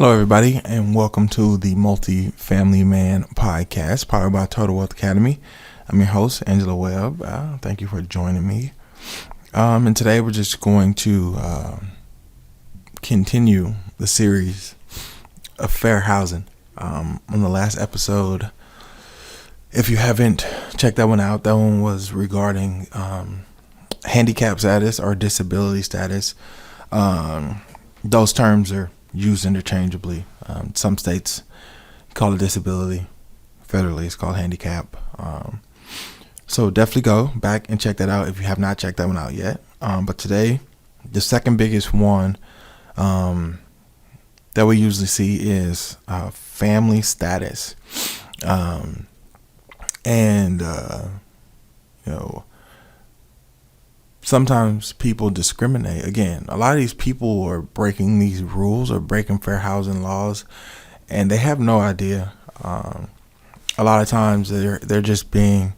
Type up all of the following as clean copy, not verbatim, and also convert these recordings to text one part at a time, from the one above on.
Hello, everybody, and welcome to the Multi-Family Man podcast, powered by Total Wealth Academy. I'm your host, Angelo Webb. Thank you for joining me. And today we're just going to continue the series of fair housing. On the last episode, if you haven't checked that one out, that one was regarding handicap status or disability status. Those terms are used interchangeably. Some states call it disability. Federally, it's called handicap. So definitely go back and check that out if you have not checked that one out yet. But today, the second biggest one that we usually see is family status. Sometimes people discriminate. Again, a lot of these people are breaking these rules or breaking fair housing laws, and they have no idea. A lot of times they're just being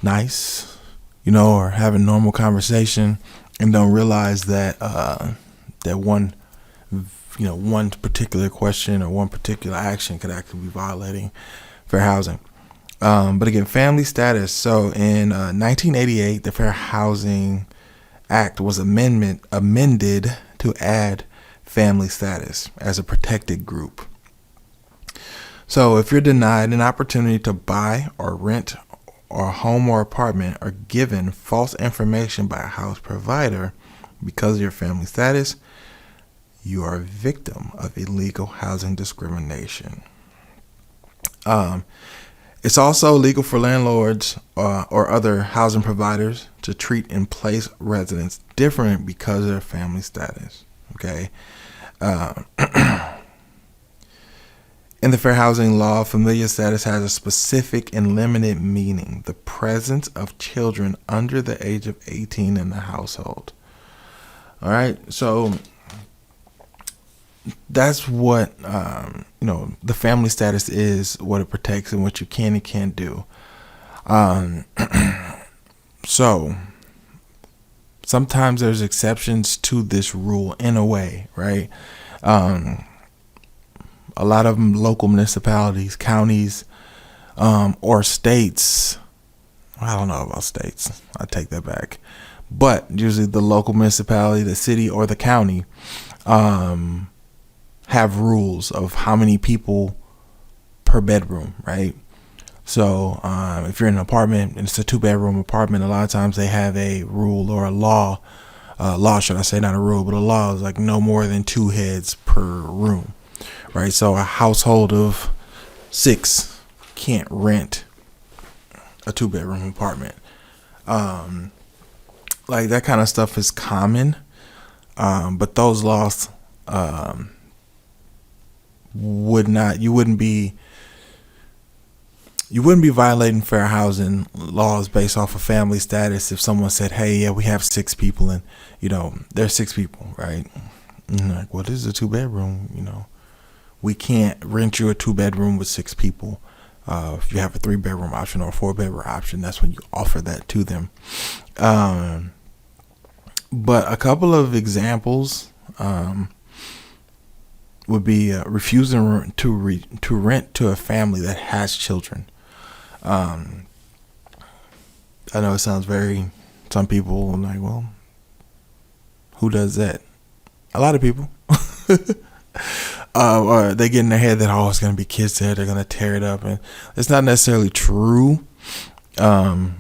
nice, or having normal conversation, and don't realize that that one particular question or one particular action could actually be violating fair housing. But again, family status. So in 1988, the Fair Housing Act was amended to add family status as a protected group. So if you're denied an opportunity to buy or rent a home or apartment, or given false information by a house provider because of your family status, you are a victim of illegal housing discrimination. It's also illegal for landlords or other housing providers to treat in-place residents different because of their family status. Okay. In the fair housing law, familial status has a specific and limited meaning: the presence of children under the age of 18 in the household. All right. So that's what the family status is, what it protects, and what you can and can't do. So sometimes there's exceptions to this rule in a way, right? A lot of them, local municipalities, counties, or states. I don't know about states. I take that back. But usually the local municipality, the city, or the county have rules of how many people per bedroom, right? So if you're in an apartment and it's a 2-bedroom apartment, a lot of times they have a rule or a law, should I say, not a rule, but a law is like no more than 2 heads per room, right? So a household of 6 can't rent a 2-bedroom apartment. Like that kind of stuff is common, but those laws you wouldn't be violating fair housing laws based off of family status if someone said, hey, yeah, we have 6 people, and there's 6 people, right? And like, well, this is a 2-bedroom, we can't rent you a 2-bedroom with 6 people. If you have a 3-bedroom option or a 4-bedroom option, that's when you offer that to them. But a couple of examples would be refusing to rent to a family that has children. I know it sounds some people are like, well, who does that? A lot of people. Or they get in their head that, it's going to be kids there, they're going to tear it up. And it's not necessarily true. I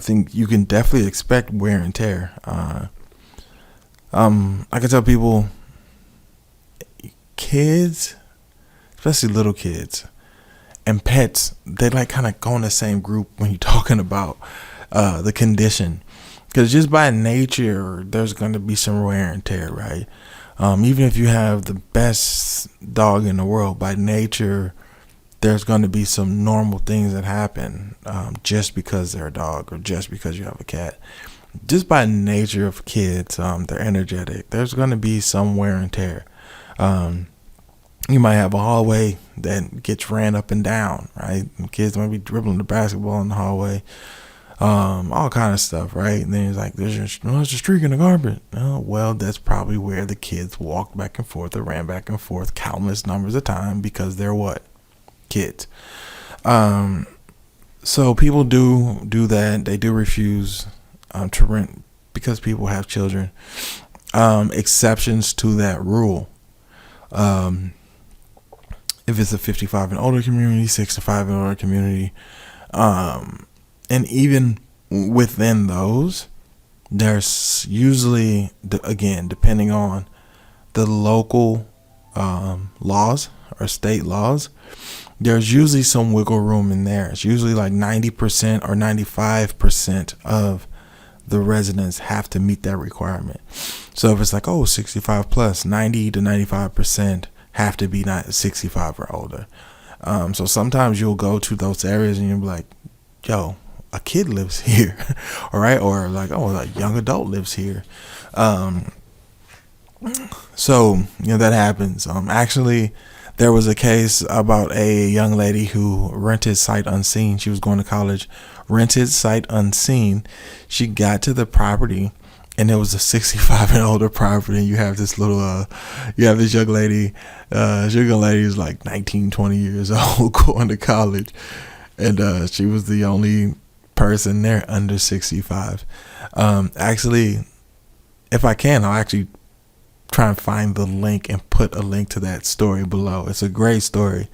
think you can definitely expect wear and tear. I can tell people, kids, especially little kids, and pets, they kind of go in the same group when you're talking about the condition, because just by nature there's going to be some wear and tear, right? Even if you have the best dog in the world, by nature there's going to be some normal things that happen just because they're a dog or just because you have a cat. Just by nature of kids, they're energetic. There's going to be some wear and tear. You might have a hallway that gets ran up and down, right? Kids might be dribbling the basketball in the hallway. all kind of stuff, right? And then he's like, there's a streak in the carpet. Oh, well, that's probably where the kids walked back and forth or ran back and forth countless numbers of time because they're what? Kids. So people do that. They do refuse to rent because people have children. Exceptions to that rule. If it's a 55 and older community, 65 and older community, and even within those, there's usually, again, depending on the local laws or state laws, there's usually some wiggle room in there. It's usually like 90% or 95% of the residents have to meet that requirement. So if it's like, 65 plus, 90 to 95% have to be not 65 or older. So sometimes you'll go to those areas and you'll be like, yo, a kid lives here. All right. Or like, a young adult lives here. So, that happens. Actually, there was a case about a young lady who rented sight unseen. She was going to college, rented sight unseen. She got to the property and it was a 65 and older property. And you have this young lady, who's like 19, 20 years old going to college. And she was the only person there under 65. Actually, if I can, I'll actually try and find the link and put a link to that story below. It's a great story.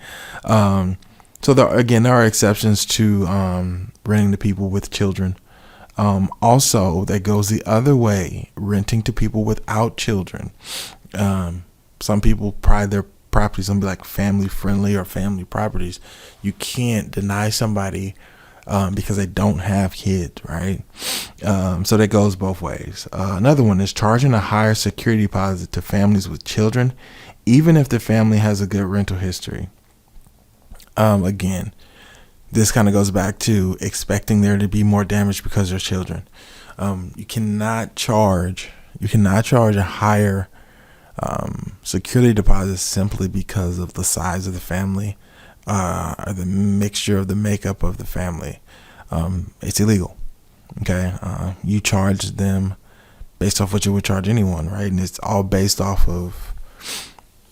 So there are exceptions to renting to people with children. Also, that goes the other way, renting to people without children. Some people pride their properties on be like family friendly or family properties. You can't deny somebody because they don't have kids, right? So that goes both ways. Another one is charging a higher security deposit to families with children, even if the family has a good rental history. Again, this kind of goes back to expecting there to be more damage because they're children. You cannot charge a higher security deposit simply because of the size of the family or the mixture of the makeup of the family. It's illegal. Okay, you charge them based off what you would charge anyone, right? And it's all based off of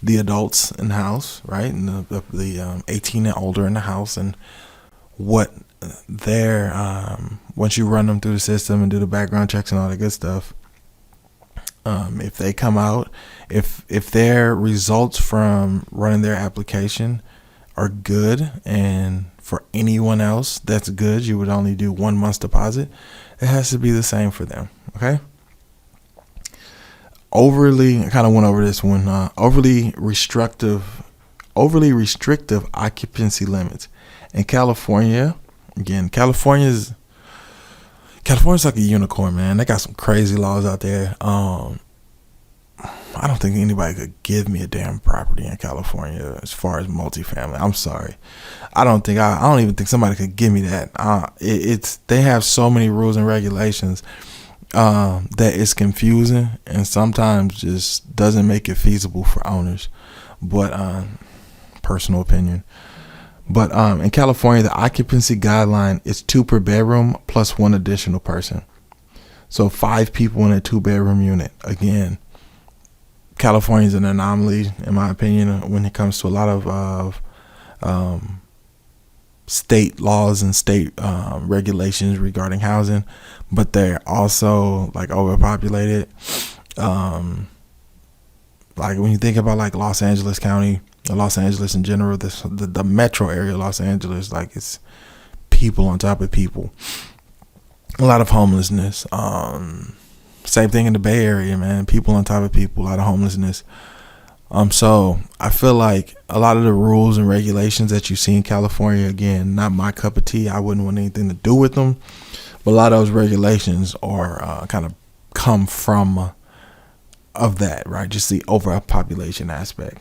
the adults in the house, right? And the 18 and older in the house, and what they're once you run them through the system and do the background checks and all that good stuff. If they come out, if their results from running their application are good, and for anyone else that's good, you would only do 1 month's deposit. It has to be the same for them. Okay. I kind of went over this one. Overly restrictive occupancy limits in California. Again, California's like a unicorn, man. They got some crazy laws out there. I don't think anybody could give me a damn property in California as far as multifamily. I'm sorry. I don't even think somebody could give me that. They have so many rules and regulations that it's confusing and sometimes just doesn't make it feasible for owners. But personal opinion. But in California, the occupancy guideline is 2 per bedroom plus 1 additional person. So 5 people in a 2-bedroom unit. Again, California is an anomaly, in my opinion, when it comes to a lot of state laws and state regulations regarding housing, but they're also like overpopulated. Like when you think about like Los Angeles County, or Los Angeles in general, the metro area of Los Angeles, like it's people on top of people. A lot of homelessness. Same thing in the Bay Area, man. People on top of people, a lot of homelessness. So I feel like a lot of the rules and regulations that you see in California, again, not my cup of tea. I wouldn't want anything to do with them. But a lot of those regulations are kind of come from of that, right? Just the overpopulation aspect.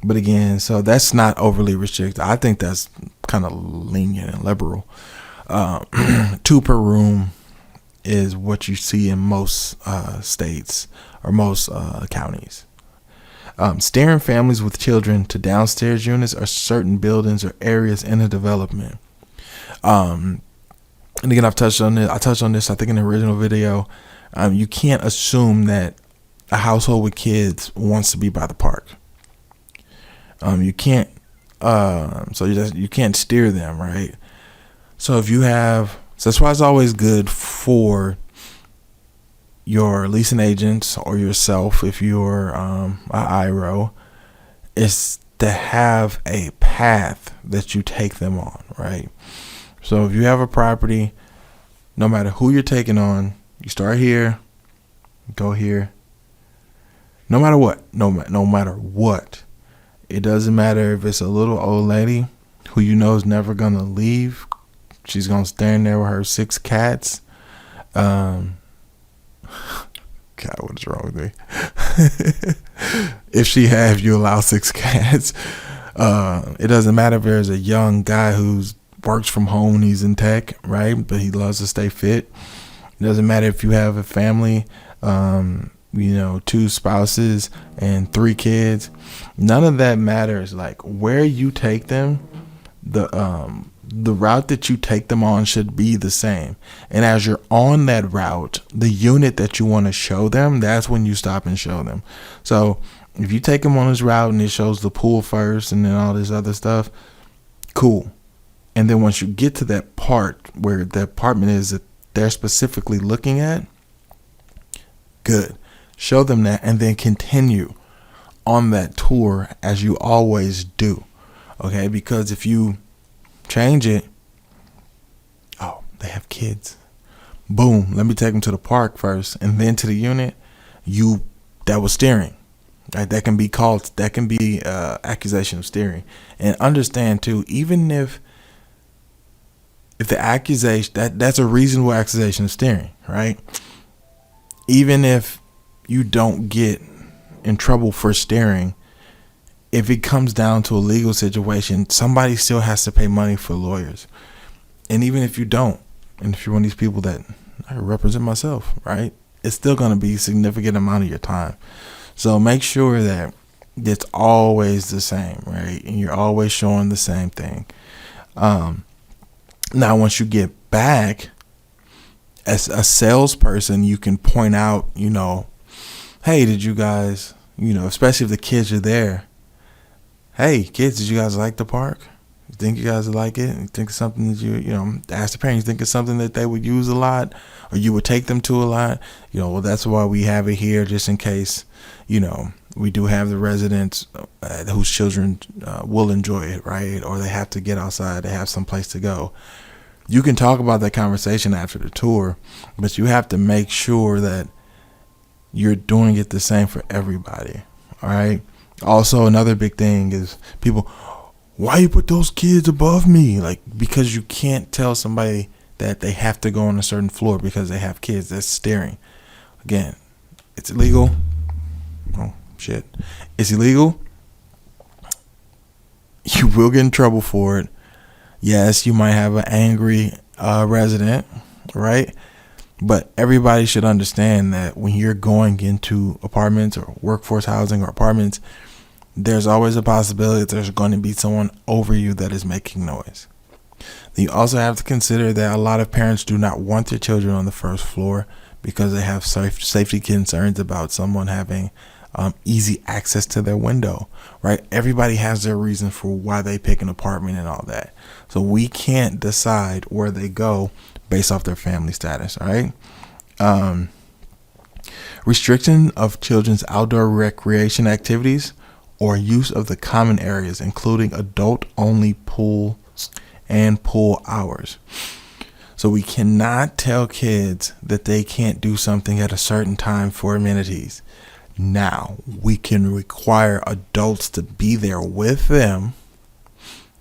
But again, so that's not overly restricted. I think that's kind of lenient and liberal. 2 per room is what you see in most states or most counties. Steering families with children to downstairs units or certain buildings or areas in a development. And again, I touched on this, I think, in the original video. You can't assume that a household with kids wants to be by the park. You can't. You can't steer them, right? So that's why it's always good for your leasing agents or yourself, if you're a IRO, is to have a path that you take them on, right? So if you have a property, no matter who you're taking on, you start here, go here. No matter what, it doesn't matter if it's a little old lady who you know is never gonna leave. She's gonna stand there with her 6 cats. God, what is wrong with me? If you allow 6 cats, it doesn't matter if there's a young guy who's works from home and he's in tech, right? But he loves to stay fit. It doesn't matter if you have a family, 2 spouses and 3 kids. None of that matters. Like, where you take them, the route that you take them on should be the same. And as you're on that route, the unit that you want to show them, that's when you stop and show them. So if you take them on this route and it shows the pool first and then all this other stuff, cool. And then once you get to that part where the apartment is that they're specifically looking at, good. Show them that and then continue on that tour as you always do. Okay? Because if you change it, oh, they have kids. Boom. Let me take them to the park first and then to the unit. That was steering. Right? That can be accusation of steering. And understand too, even if the accusation, that's a reasonable accusation of steering, right? Even if you don't get in trouble for steering, if it comes down to a legal situation, somebody still has to pay money for lawyers. And even if you don't, and if you're one of these people that I represent myself, right, it's still going to be a significant amount of your time. So make sure that it's always the same, right? And you're always showing the same thing. Now, once you get back, as a salesperson, you can point out, hey, did you guys, especially if the kids are there, hey, kids, did you guys like the park? You think you guys like it? You think it's something that ask the parents, you think it's something that they would use a lot or you would take them to a lot? Well, that's why we have it here, just in case, we do have the residents whose children will enjoy it, right? Or they have to get outside, they have some place to go. You can talk about that conversation after the tour, but you have to make sure that you're doing it the same for everybody. All right. Also, another big thing is people, why you put those kids above me? Like, because you can't tell somebody that they have to go on a certain floor because they have kids. That's steering. Again, it's illegal. Oh, shit. It's illegal. You will get in trouble for it. Yes, you might have an angry resident, right? But everybody should understand that when you're going into apartments or workforce housing or apartments, there's always a possibility that there's going to be someone over you that is making noise. You also have to consider that a lot of parents do not want their children on the first floor because they have safety concerns about someone having easy access to their window, right? Everybody has their reason for why they pick an apartment and all that. So we can't decide where they go based off their family status, all right? Restriction of children's outdoor recreation activities or use of the common areas, including adult-only pools and pool hours. So we cannot tell kids that they can't do something at a certain time for amenities. Now, we can require adults to be there with them.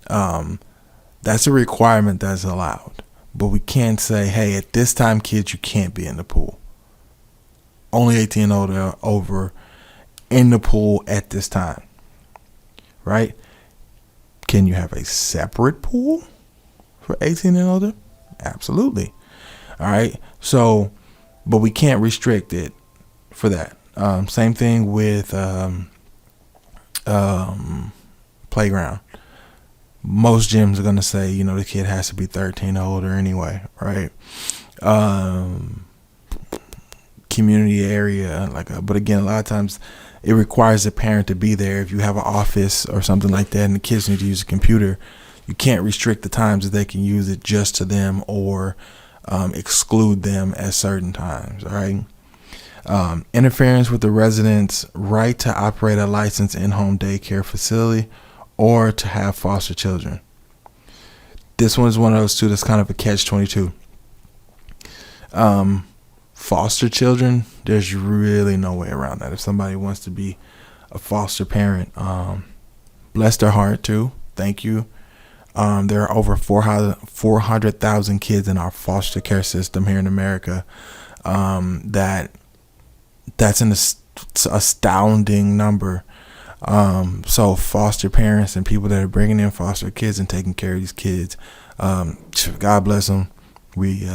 That's a requirement that's allowed. But we can't say, hey, at this time, kids, you can't be in the pool. Only 18 and older over in the pool at this time. Right? Can you have a separate pool for 18 and older? Absolutely. All right. So, but we can't restrict it for that. Same thing with playground. most gyms are going to say, the kid has to be 13 or older anyway, right? Community area, but again, a lot of times it requires the parent to be there. If you have an office or something like that and the kids need to use a computer, you can't restrict the times that they can use it just to them, or exclude them at certain times. All right. Interference with the resident's right to operate a licensed in-home daycare facility or to have foster children. This one is one of those two that's kind of a catch-22. Foster children, there's really no way around that. If somebody wants to be a foster parent, bless their heart too. Thank you. There are over 400,000 kids in our foster care system here in America. That's an astounding number. So foster parents and people that are bringing in foster kids and taking care of these kids, God bless them. We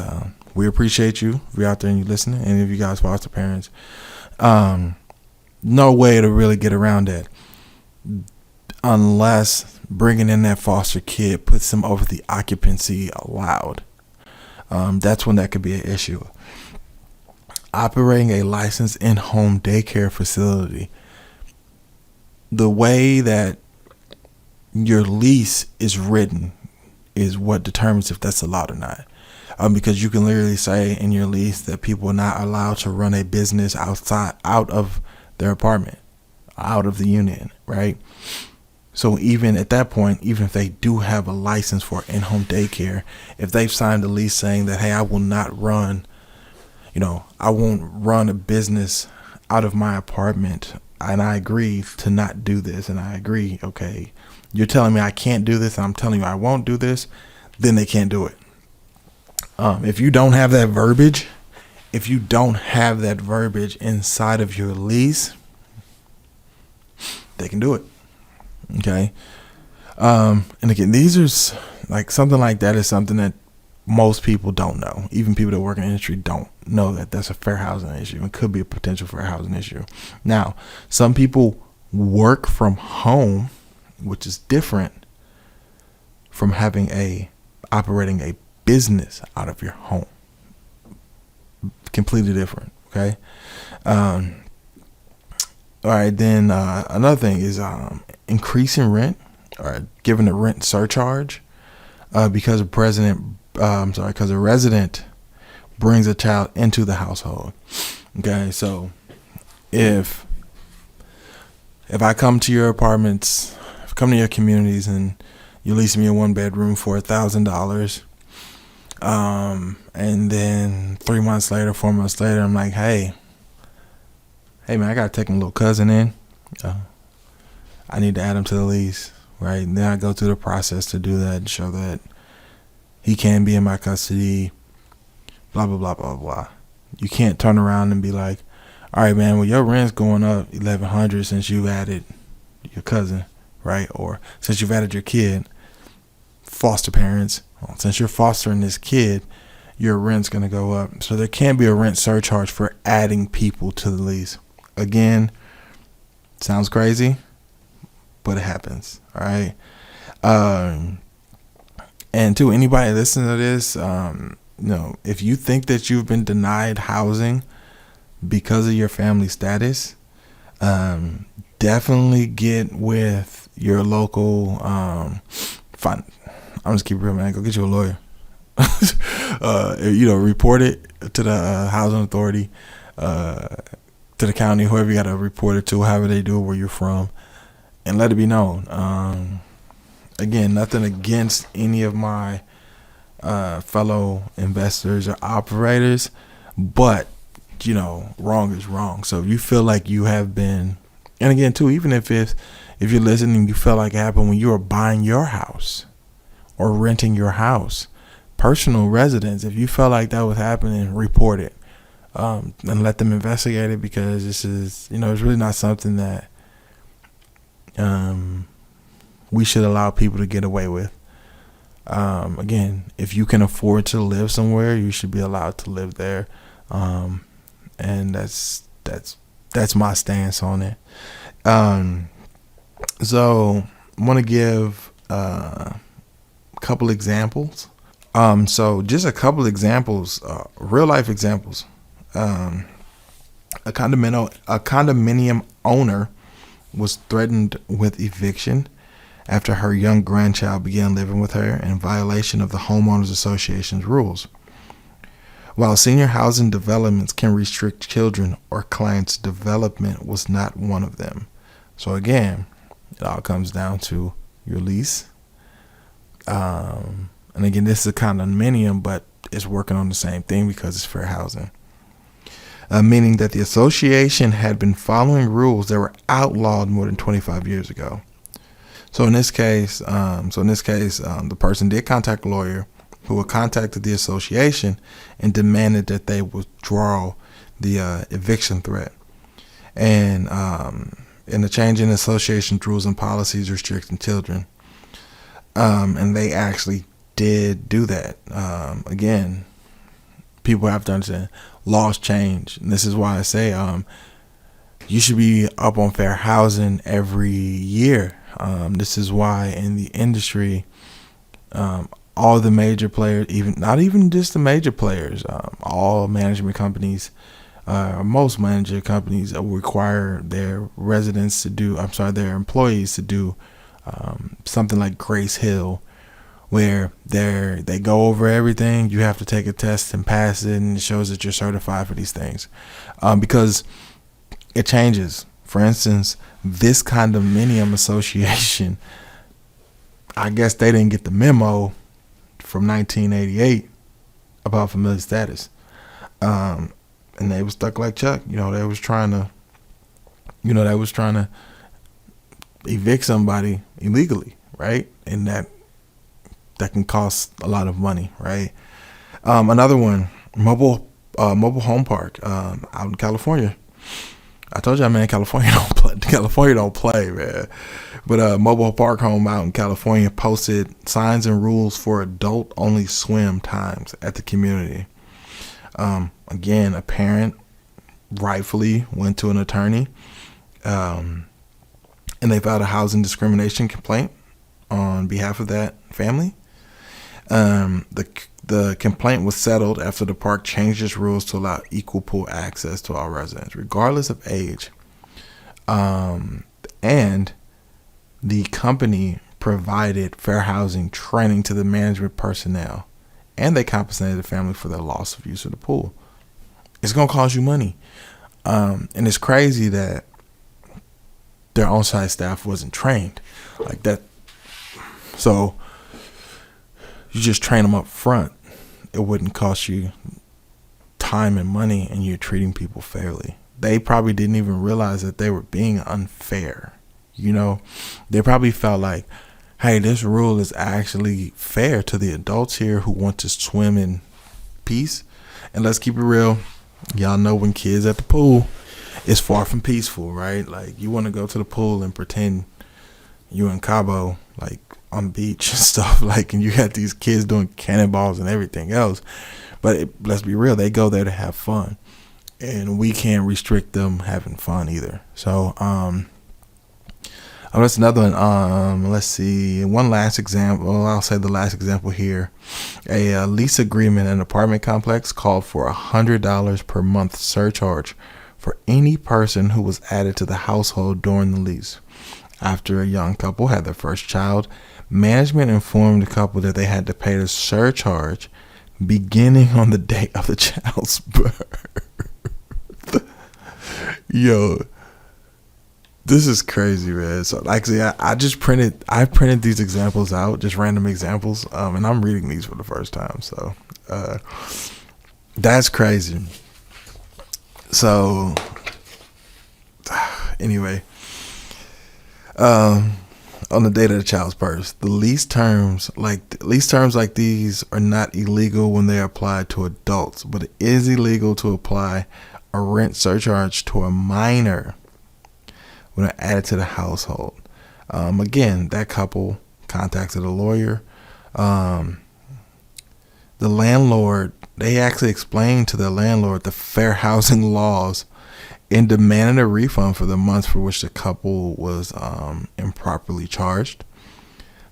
appreciate you if you're out there and you're listening. And if you guys foster parents, no way to really get around that unless bringing in that foster kid puts them over the occupancy allowed. That's when that could be an issue. Operating a licensed in-home daycare facility, the way that your lease is written is what determines if that's allowed or not. Because you can literally say in your lease that people are not allowed to run a business out of their apartment, out of the unit, right? So even at that point, even if they do have a license for in-home daycare, if they've signed a lease saying that, hey, I won't run a business out of my apartment, and I agree to not do this, and I agree, okay, you're telling me I can't do this, and I'm telling you I won't do this, then they can't do it. If you don't have that verbiage, inside of your lease, they can do it. Okay. And again, these are something like that is something that most people don't know. Even people that work in the industry don't know that that's a fair housing issue and could be a potential fair housing issue. Now, some people work from home, which is different from operating a business out of your home. Completely different. Okay. All right. Then another thing is increasing rent or giving a rent surcharge because a resident brings a child into the household. Okay. So if I come to your apartments, come to your communities, and you lease me a 1-bedroom for $1,000. And then 4 months later, I'm like, hey man, I gotta take my little cousin in. I need to add him to the lease, right? And then I go through the process to do that and show that he can be in my custody, blah, blah, blah, blah, blah. You can't turn around and be like, all right, man, well, your rent's going up $1,100 since you've added your cousin, right? Or since you've added your kid. Foster parents, since you're fostering this kid, your rent's going to go up. So there can be a rent surcharge for adding people to the lease. Again, sounds crazy, but it happens. All right. And to anybody listening to this, if you think that you've been denied housing because of your family status, definitely get with your local I'm just keep it real, man. Go get you a lawyer. Report it to the housing authority, to the county, whoever you got to report it to, however they do it, where you're from, and let it be known. Again, nothing against any of my fellow investors or operators, but wrong is wrong. So if you feel like you have been, and again too, even if you're listening, you felt like it happened when you were buying your house or renting your house, personal residence, if you felt like that was happening, report it, and let them investigate it, because this is, it's really not something that we should allow people to get away with. Again, if you can afford to live somewhere, you should be allowed to live there. And that's my stance on it. So I want to give couple examples. So just a couple examples, real life examples. A condominium owner was threatened with eviction after her young grandchild began living with her in violation of the homeowners association's rules. While senior housing developments can restrict children or clients' development was not one of them. So again, it all comes down to your lease. And again, this is a condominium, but it's working on the same thing because it's fair housing. Meaning that the association had been following rules that were outlawed more than 25 years ago. So in this case, the person did contact a lawyer who had contacted the association and demanded that they withdraw the eviction threat. And in the change in association's rules and policies restricting children. And they actually did do that. Again, people have to understand laws change. And this is why I say you should be up on fair housing every year. This is why in the industry, all the major players, not even just the major players, all management companies, most management companies require their their employees to do something like Grace Hill, where they go over everything. You have to take a test and pass it, and it shows that you're certified for these things, because it changes. For instance, this condominium association, I guess they didn't get the memo from 1988 about familiar status, and they was stuck like Chuck. They was trying to evict somebody illegally, right? And that can cost a lot of money, right? Another one, mobile home park out in California. I told y'all, man, California don't play, man. But mobile park home out in California posted signs and rules for adult-only swim times at the community. Again, a parent rightfully went to an attorney, and they filed a housing discrimination complaint on behalf of that family. The complaint was settled after the park changed its rules to allow equal pool access to all residents, regardless of age. And the company provided fair housing training to the management personnel, and they compensated the family for their loss of use of the pool. It's going to cost you money. And it's crazy that their on-site staff wasn't trained like that. So you just train them up front. It wouldn't cost you time and money, and you're treating people fairly. They probably didn't even realize that they were being unfair. They probably felt like, hey, this rule is actually fair to the adults here who want to swim in peace. And let's keep it real. Y'all know when kids at the pool, it's far from peaceful, right? Like, you want to go to the pool and pretend you in Cabo, like on the beach and stuff, like, and you got these kids doing cannonballs and everything else. But let's be real, they go there to have fun, and we can't restrict them having fun either. So that's another one. Let's see, one last example. I'll say the last example here. A lease agreement in an apartment complex called for $100 per month surcharge for any person who was added to the household during the lease. After a young couple had their first child, management informed the couple that they had to pay the surcharge beginning on the day of the child's birth. Yo, this is crazy, man. So actually, I printed these examples out, just random examples, and I'm reading these for the first time. So that's crazy. So anyway, on the date of the child's birth, the lease terms like these are not illegal when they are applied to adults, but it is illegal to apply a rent surcharge to a minor when they're added to the household. Again, that couple contacted a lawyer. The landlord, they actually explained to the landlord the fair housing laws and demanded a refund for the months for which the couple was improperly charged.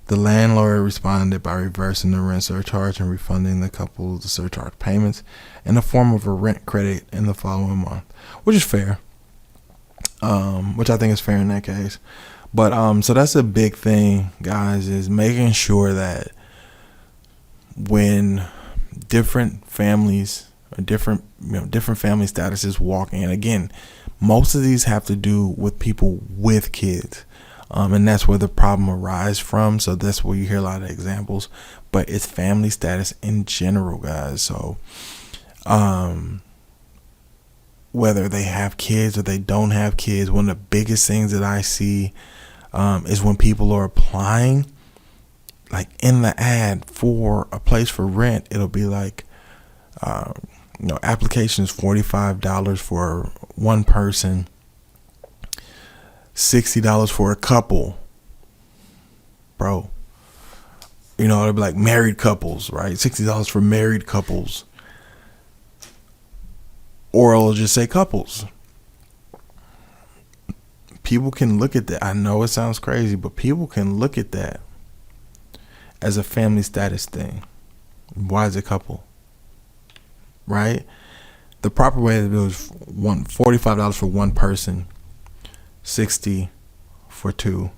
The landlord responded by reversing the rent surcharge and refunding the couple the surcharge payments in the form of a rent credit in the following month, which is fair. Which I think is fair in that case. But so that's a big thing, guys, is making sure that when different families or different family statuses walk in, again, most of these have to do with people with kids. And that's where the problem arises from. So that's where you hear a lot of examples, but it's family status in general, guys. So, whether they have kids or they don't have kids, one of the biggest things that I see, is when people are applying, like in the ad for a place for rent, it'll be like, applications $45 for one person, $60 for a couple, bro. It'll be like married couples, right? $60 for married couples, or it'll just say couples. People can look at that. I know it sounds crazy, but people can look at that as a family status thing. Why is it couple? Right? The proper way to do it is $45 for one person, $60 for two,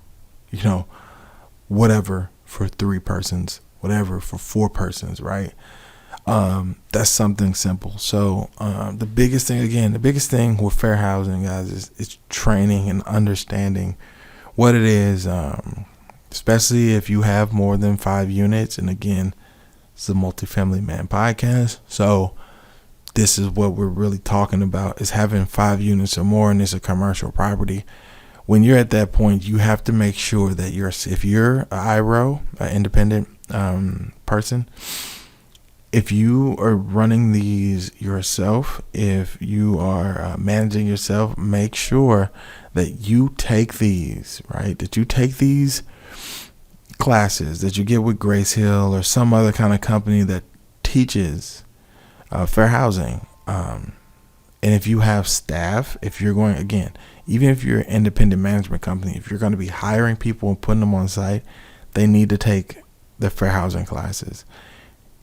whatever for three persons, whatever for four persons, right? That's something simple. So the biggest thing with fair housing, guys, is training and understanding what it is, especially if you have more than 5 units. And again, it's a Multifamily Man podcast, so this is what we're really talking about, is having 5 units or more, and it's a commercial property. When you're at that point, you have to make sure that if you're an IRO, an independent person, if you are running these yourself, if you are managing yourself, make sure that you take these, right? That you take these classes that you get with Grace Hill or some other kind of company that teaches fair housing. And if you have staff, if you're going, again, even if you're an independent management company, if you're going to be hiring people and putting them on site, they need to take the fair housing classes.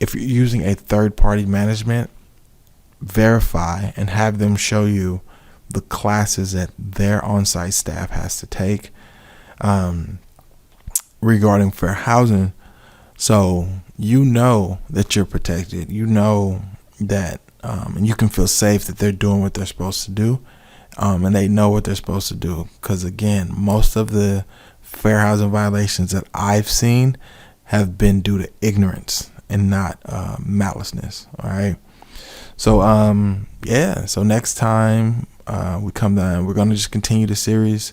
If you're using a third-party management, verify and have them show you the classes that their on-site staff has to take regarding fair housing, so that you're protected. That and you can feel safe that they're doing what they're supposed to do, and they know what they're supposed to do. Because again, most of the fair housing violations that I've seen have been due to ignorance and not maliceness. All right. So so next time we come down, we're going to just continue the series.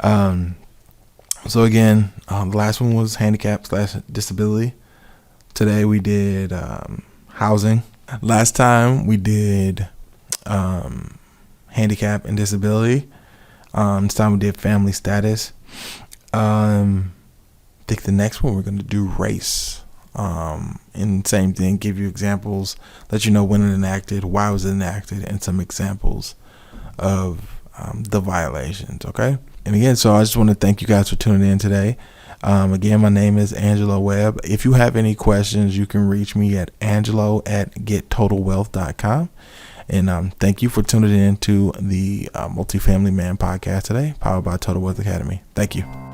So again, the last one was handicap/disability. Today we did housing. Last time we did handicap and disability. This time we did family status. I think the next one we're going to do race. And same thing, give you examples, let you know when it enacted, why it was enacted, and some examples of the violations. Okay. And again, so I just want to thank you guys for tuning in today. Again, my name is Angelo Webb. If you have any questions, you can reach me at angelo@gettotalwealth.com. And thank you for tuning in to the Multifamily Man podcast today, powered by Total Wealth Academy. Thank you.